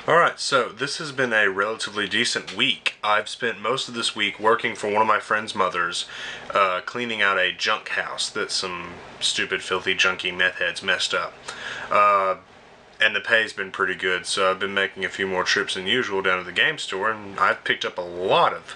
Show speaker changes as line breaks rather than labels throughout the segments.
Alright, so this has been a relatively decent week. I've spent most of this week working for one of my friend's mothers, cleaning out a junk house that some stupid, filthy, junky meth heads messed up. And the pay's been pretty good, so I've been making a few more trips than usual down to the game store, and I've picked up a lot of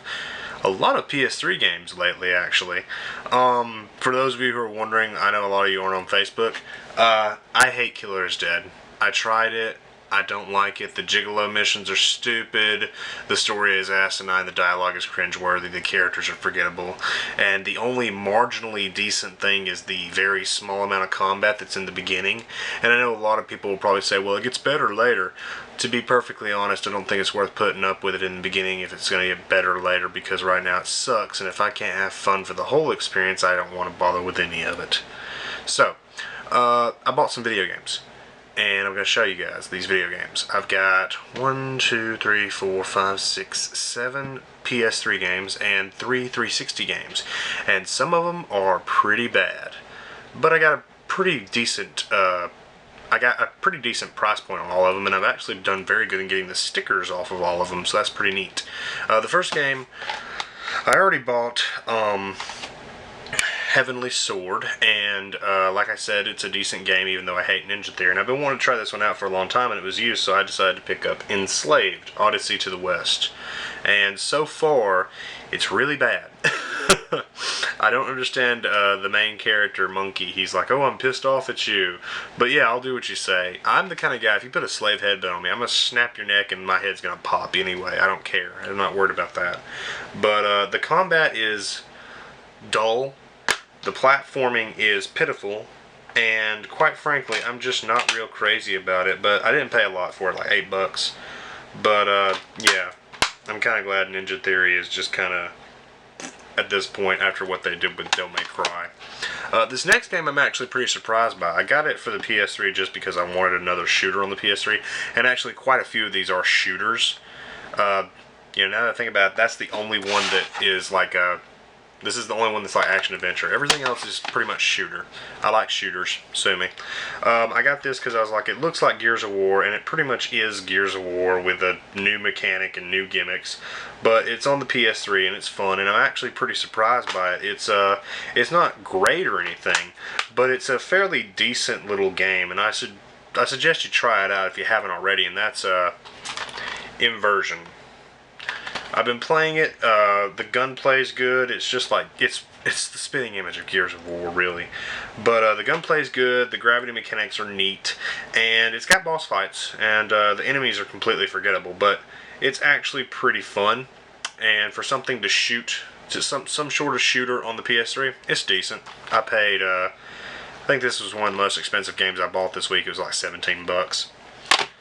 PS3 games lately, actually. For those of you who are wondering, I know a lot of you aren't on Facebook. I hate Killer is Dead. I tried it. I don't like it. The Gigolo missions are stupid. The story is asinine. The dialogue is cringeworthy. The characters are forgettable. And the only marginally decent thing is the very small amount of combat that's in the beginning. And I know a lot of people will probably say, well, it gets better later. To be perfectly honest, I don't think it's worth putting up with it in the beginning if it's going to get better later, because right now it sucks. And if I can't have fun for the whole experience, I don't want to bother with any of it. So, I bought some video games. And I'm going to show you guys these video games. I've got 1, 2, 3, 4, 5, 6, 7 PS3 games and 3 360 games. And some of them are pretty bad. But I got a pretty decent price point on all of them, and I've actually done very good in getting the stickers off of all of them, so that's pretty neat. The first game I already bought, Heavenly Sword, and like I said, it's a decent game even though I hate Ninja Theory, and I've been wanting to try this one out for a long time, and it was used, so I decided to pick up Enslaved, Odyssey to the West. And so far, it's really bad. I don't understand the main character, Monkey. He's like, oh, I'm pissed off at you. But yeah, I'll do what you say. I'm the kind of guy, if you put a slave headband on me, I'm going to snap your neck and my head's going to pop anyway. I don't care. I'm not worried about that. But the combat is dull. The platforming is pitiful, and quite frankly, I'm just not real crazy about it, but I didn't pay a lot for it, like $8. But, yeah, I'm kind of glad Ninja Theory is just kind of, at this point, after what they did with Devil May Cry. This next game I'm actually pretty surprised by. I got it for the PS3 just because I wanted another shooter on the PS3, and actually quite a few of these are shooters. Now that I think about it, that's the only one that is like a... This is the only one that's like action-adventure. Everything else is pretty much shooter. I like shooters, sue me. I got this because I was like, it looks like Gears of War, and it pretty much is Gears of War with a new mechanic and new gimmicks. But it's on the PS3, and it's fun, and I'm actually pretty surprised by it. It's not great or anything, but it's a fairly decent little game, and I suggest you try it out if you haven't already, and that's Inversion. I've been playing it. The gunplay's good. It's just like it's the spitting image of Gears of War, really. But the gunplay's good. The gravity mechanics are neat, and it's got boss fights, and the enemies are completely forgettable. But it's actually pretty fun, and for something to shoot, just some sort of shooter on the PS3, it's decent. I paid. I think this was one of the most expensive games I bought this week. It was like $17.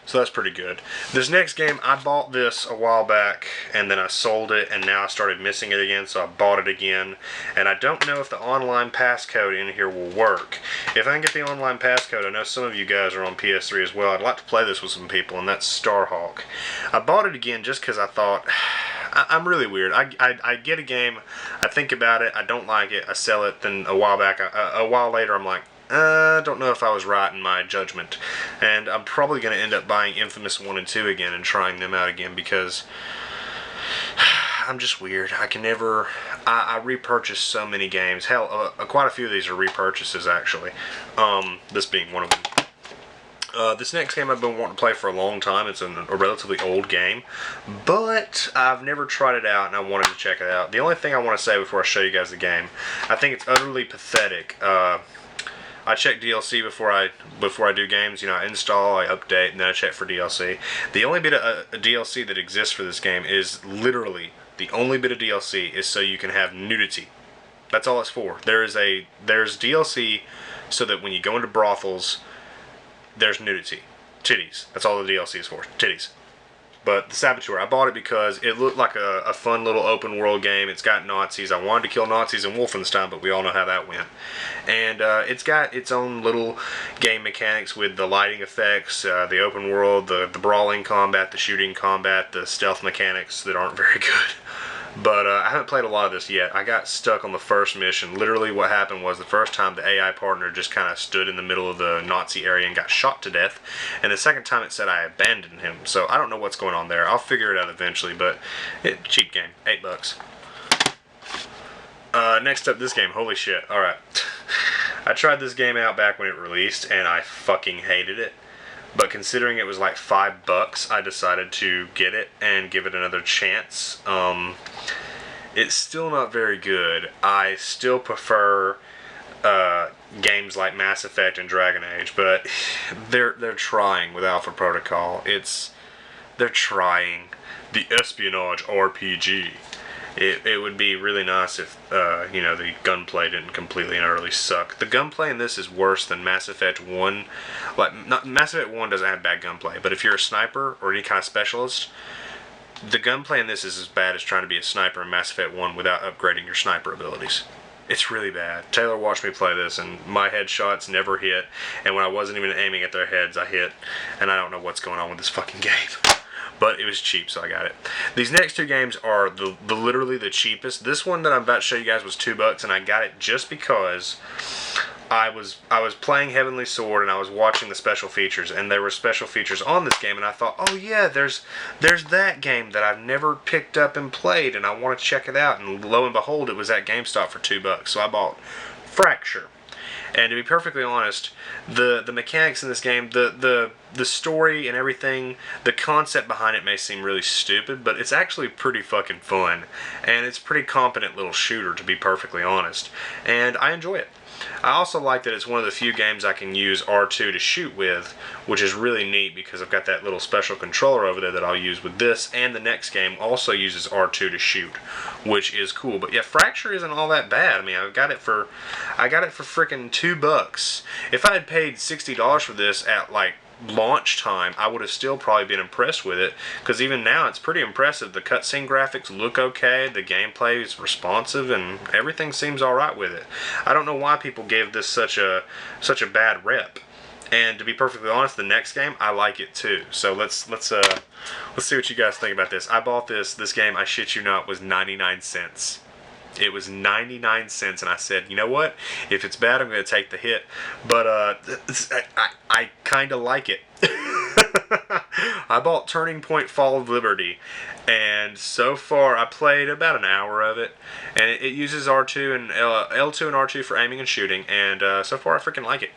So that's pretty good. This next game, I bought this a while back, and then I sold it, and now I started missing it again, so I bought it again. And I don't know if the online passcode in here will work. If I can get the online passcode, I know some of you guys are on PS3 as well. I'd like to play this with some people, and that's Starhawk. I bought it again just because I thought... I'm really weird. I get a game, I think about it, I don't like it, I sell it, then a while later I'm like, I don't know if I was right in my judgment, and I'm probably going to end up buying Infamous 1 and 2 again and trying them out again because I'm just weird. I can never... I repurchase so many games. Hell, quite a few of these are repurchases, actually. This being one of them. This next game I've been wanting to play for a long time. It's a relatively old game, but I've never tried it out, and I wanted to check it out. The only thing I want to say before I show you guys the game, I think it's utterly pathetic. I check DLC before I do games. You know, I install, I update, and then I check for DLC. The only bit of DLC that exists for this game is literally the only bit of DLC is so you can have nudity. That's all it's for. There's DLC so that when you go into brothels, there's nudity, titties. That's all the DLC is for, titties. But the Saboteur, I bought it because it looked like a fun little open world game. It's got Nazis. I wanted to kill Nazis in Wolfenstein, but we all know how that went. And it's got its own little game mechanics with the lighting effects, the open world, the brawling combat, the shooting combat, the stealth mechanics that aren't very good. But I haven't played a lot of this yet. I got stuck on the first mission. Literally what happened was the first time the AI partner just kind of stood in the middle of the Nazi area and got shot to death. And the second time it said I abandoned him. So I don't know what's going on there. I'll figure it out eventually, but cheap game. $8. Next up, this game. Holy shit. Alright. I tried this game out back when it released, and I fucking hated it. But considering it was like $5, I decided to get it and give it another chance. It's still not very good. I still prefer games like Mass Effect and Dragon Age, but they're trying with Alpha Protocol. They're trying. The espionage RPG. It would be really nice if, the gunplay didn't completely and utterly suck. The gunplay in this is worse than Mass Effect 1. Mass Effect 1 doesn't have bad gunplay, but if you're a sniper or any kind of specialist, the gunplay in this is as bad as trying to be a sniper in Mass Effect 1 without upgrading your sniper abilities. It's really bad. Taylor watched me play this, and my headshots never hit, and when I wasn't even aiming at their heads, I hit, and I don't know what's going on with this fucking game. But it was cheap, so I got it. These next two games are literally the cheapest. This one that I'm about to show you guys was $2, and I got it just because I was playing Heavenly Sword and I was watching the special features, and there were special features on this game, and I thought, oh yeah, there's that game that I've never picked up and played, and I want to check it out. And lo and behold, it was at GameStop for $2, so I bought Fracture. And to be perfectly honest, the mechanics in this game, the story and everything, the concept behind it may seem really stupid, but it's actually pretty fucking fun. And it's a pretty competent little shooter, to be perfectly honest. And I enjoy it. I also like that it's one of the few games I can use R2 to shoot with, which is really neat because I've got that little special controller over there that I'll use with this, and the next game also uses R2 to shoot, which is cool. But yeah, Fracture isn't all that bad. I mean, I got it for freaking $2. If I had paid $60 for this at like launch time, I would have still probably been impressed with it, because even now it's pretty impressive. The cutscene graphics look okay, the gameplay is responsive, and everything seems alright with it. I don't know why people gave this such a bad rep. And to be perfectly honest, the next game, I like it too. So let's see what you guys think about this. I bought this game, I shit you not, was 99 cents. It was 99 cents, and I said, you know what? If it's bad, I'm going to take the hit. But I kind of like it. I bought Turning Point Fall of Liberty, and so far I played about an hour of it, and it uses R2 and L2 and R2 for aiming and shooting, and so far I freaking like it.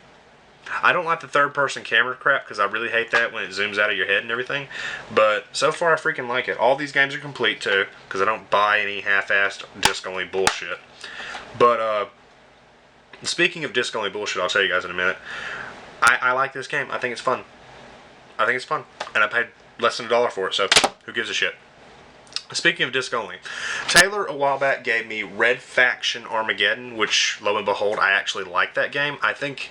I don't like the third-person camera crap because I really hate that when it zooms out of your head and everything. But so far, I freaking like it. All these games are complete too because I don't buy any half-assed disc-only bullshit. But speaking of disc-only bullshit, I'll tell you guys in a minute. I like this game. I think it's fun. And I paid less than $1 for it, so who gives a shit? Speaking of disc-only, Taylor a while back gave me Red Faction Armageddon, which lo and behold, I actually like that game. I think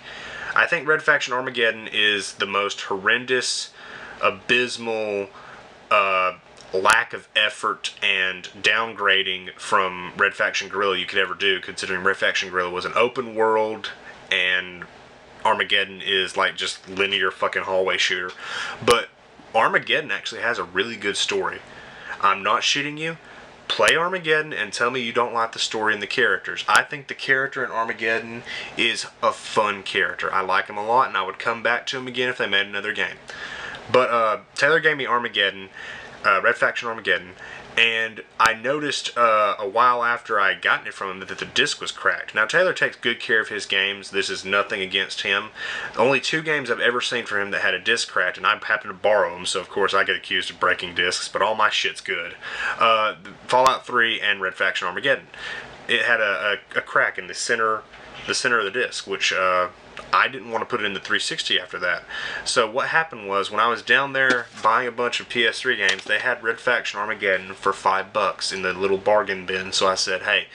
Red Faction Armageddon is the most horrendous, abysmal lack of effort and downgrading from Red Faction Guerrilla you could ever do, considering Red Faction Guerrilla was an open world and Armageddon is like just linear fucking hallway shooter. But Armageddon actually has a really good story. I'm not shitting you. Play Armageddon and tell me you don't like the story and the characters. I think the character in Armageddon is a fun character. I like him a lot, and I would come back to him again if they made another game. But Taylor gave me Armageddon, Red Faction Armageddon, and I noticed a while after I had gotten it from him that the disc was cracked. Now, Taylor takes good care of his games. This is nothing against him. Only 2 games I've ever seen from him that had a disc cracked, and I happened to borrow them, so of course I get accused of breaking discs, but all my shit's good. Fallout 3 and Red Faction Armageddon. It had a crack in the center of the disc, which I didn't want to put it in the 360 after that. So what happened was, when I was down there buying a bunch of Ps3 games, they had Red Faction Armageddon for $5 in the little bargain bin. So I said, hey,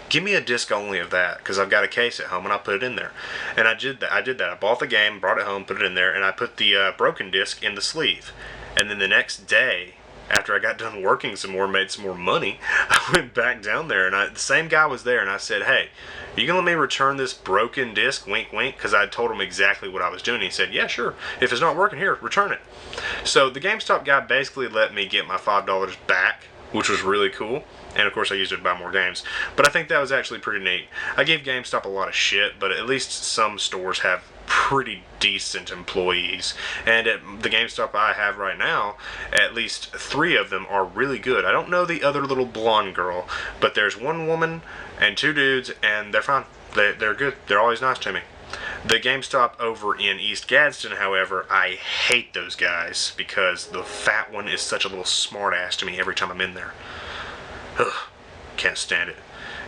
give me a disc only of that, because I've got a case at home, and I put it in there. And I did that. I bought the game, brought it home, put it in there, and I put the broken disc in the sleeve. And then the next day, after I got done working some more, made some more money, I went back down there, and the same guy was there, and I said, hey, are you going to let me return this broken disc, wink wink, because I told him exactly what I was doing. He said, yeah, sure, if it's not working, here, return it. So the GameStop guy basically let me get my $5 back which was really cool. And of course I used it to buy more games. But I think that was actually pretty neat. I gave GameStop a lot of shit, but at least some stores have pretty decent employees. And at the GameStop I have right now, at least 3 of them are really good. I don't know the other little blonde girl, but there's 1 woman and 2 dudes, and they're fine. They're good. They're always nice to me. The GameStop over in East Gadsden, however, I hate those guys because the fat one is such a little smartass to me every time I'm in there. Ugh, can't stand it.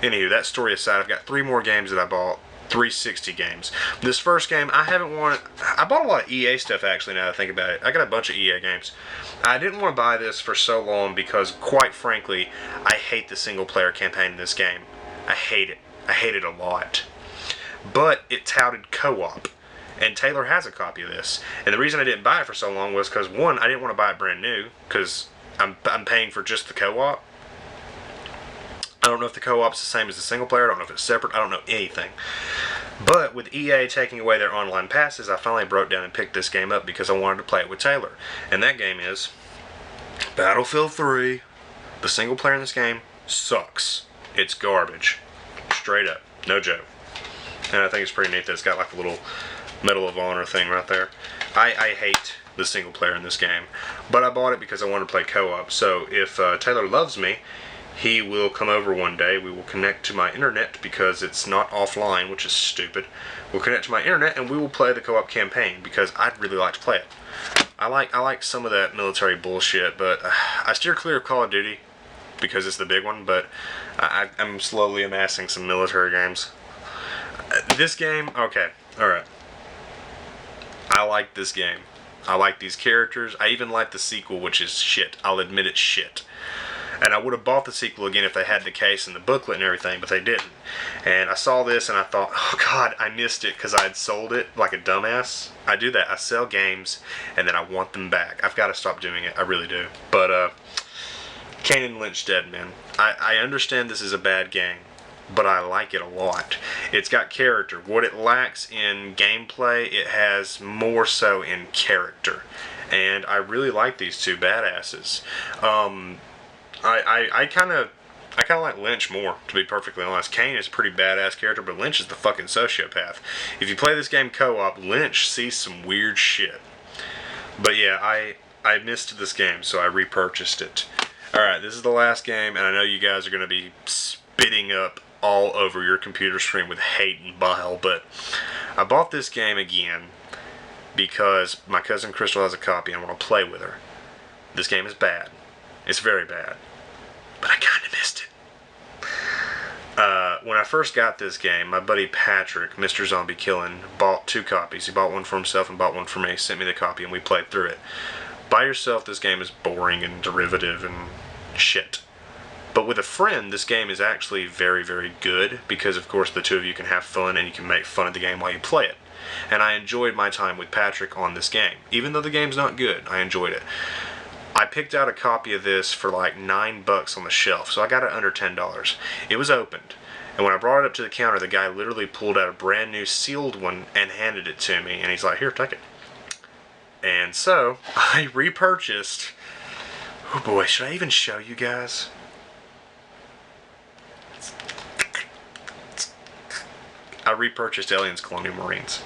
Anywho, that story aside, I've got 3 more games that I bought. 360 games. This first game, I haven't wanted... I bought a lot of EA stuff, actually, now that I think about it. I got a bunch of EA games. I didn't want to buy this for so long because, quite frankly, I hate the single-player campaign in this game. I hate it. I hate it a lot. But it touted co-op. And Taylor has a copy of this. And the reason I didn't buy it for so long was because, 1, I didn't want to buy it brand new because I'm paying for just the co-op. I don't know if the co-op's the same as the single player. I don't know if it's separate. I don't know anything. But with EA taking away their online passes, I finally broke down and picked this game up because I wanted to play it with Taylor. And that game is Battlefield 3. The single player in this game sucks. It's garbage. Straight up. No joke. And I think it's pretty neat that it's got like a little Medal of Honor thing right there. I hate the single player in this game. But I bought it because I wanted to play co-op. So if Taylor loves me, he will come over one day. We will connect to my internet because it's not offline, which is stupid. We'll connect to my internet and we will play the co-op campaign because I'd really like to play it. I like some of that military bullshit, but I steer clear of Call of Duty because it's the big one, but I'm slowly amassing some military games. This game, okay, alright. I like this game. I like these characters. I even like the sequel, which is shit. I'll admit it's shit. And I would have bought the sequel again if they had the case and the booklet and everything, but they didn't. And I saw this and I thought, oh god, I missed it because I had sold it like a dumbass. I do that. I sell games and then I want them back. I've got to stop doing it. I really do. But Kane and Lynch Dead Men. I understand this is a bad game, but I like it a lot. It's got character. What it lacks in gameplay, it has more so in character. And I really like these 2 badasses. I kind of like Lynch more, to be perfectly honest. Kane is a pretty badass character, but Lynch is the fucking sociopath. If you play this game co-op, Lynch sees some weird shit. But yeah, I missed this game, so I repurchased it. Alright, this is the last game, and I know you guys are going to be spitting up all over your computer screen with hate and bile, but I bought this game again because my cousin Crystal has a copy and I want to play with her. This game is bad. It's very bad. But I kind of missed it. When I first got this game, my buddy Patrick, Mr. Zombie Killin', bought 2 copies. He bought one for himself and bought one for me. He sent me the copy and we played through it. By yourself, this game is boring and derivative and shit. But with a friend, this game is actually very, very good because, of course, the 2 of you can have fun and you can make fun of the game while you play it. And I enjoyed my time with Patrick on this game. Even though the game's not good, I enjoyed it. I picked out a copy of this for like $9 on the shelf, so I got it under $10. It was opened, and when I brought it up to the counter, the guy literally pulled out a brand new sealed one and handed it to me, and he's like, here, take it. And so, I repurchased... Oh boy, should I even show you guys? I repurchased Aliens Colonial Marines.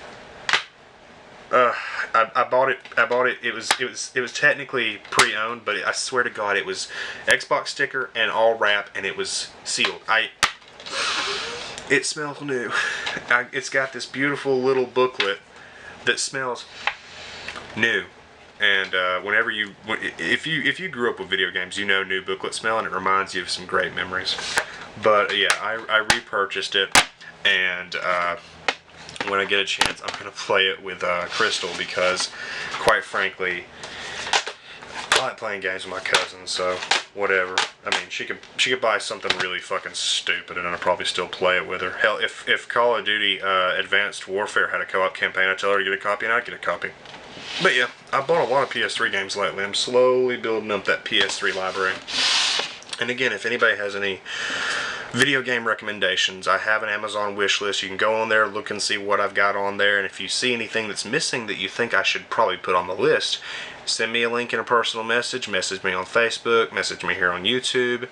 I bought it. It was technically pre-owned, but I swear to God, it was Xbox sticker and all wrap, and it was sealed. It smells new. It's got this beautiful little booklet that smells new. And if you grew up with video games, you know new booklet smell, and it reminds you of some great memories. But yeah, I repurchased it, and when I get a chance, I'm going to play it with Crystal because, quite frankly, I like playing games with my cousin, so whatever. I mean, she could buy something really fucking stupid and I'd probably still play it with her. Hell, if Call of Duty Advanced Warfare had a co-op campaign, I'd tell her to get a copy and I'd get a copy. But yeah, I bought a lot of PS3 games lately. I'm slowly building up that PS3 library. And again, if anybody has any video game recommendations, I have an Amazon wish list. You can go on there, look and see what I've got on there, and if you see anything that's missing that you think I should probably put on the list, Send me a link in a personal message. Message me on Facebook. Message me here on YouTube.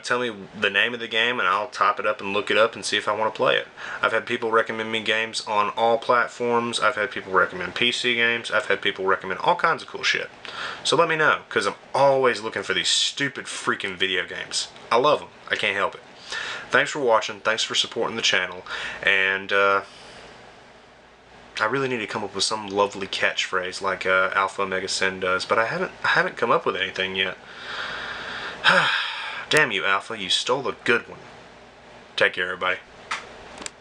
Tell me the name of the game and I'll type it up and look it up and see if I want to play it. I've had people recommend me games on all platforms. I've had people recommend PC games. I've had people recommend all kinds of cool shit. So let me know, because I'm always looking for these stupid freaking video games. I love them. I can't help it. Thanks for watching. Thanks for supporting the channel. And I really need to come up with some lovely catchphrase like Alpha Omega Sin does, but I haven't come up with anything yet. Damn you, Alpha, you stole a good one. Take care, everybody.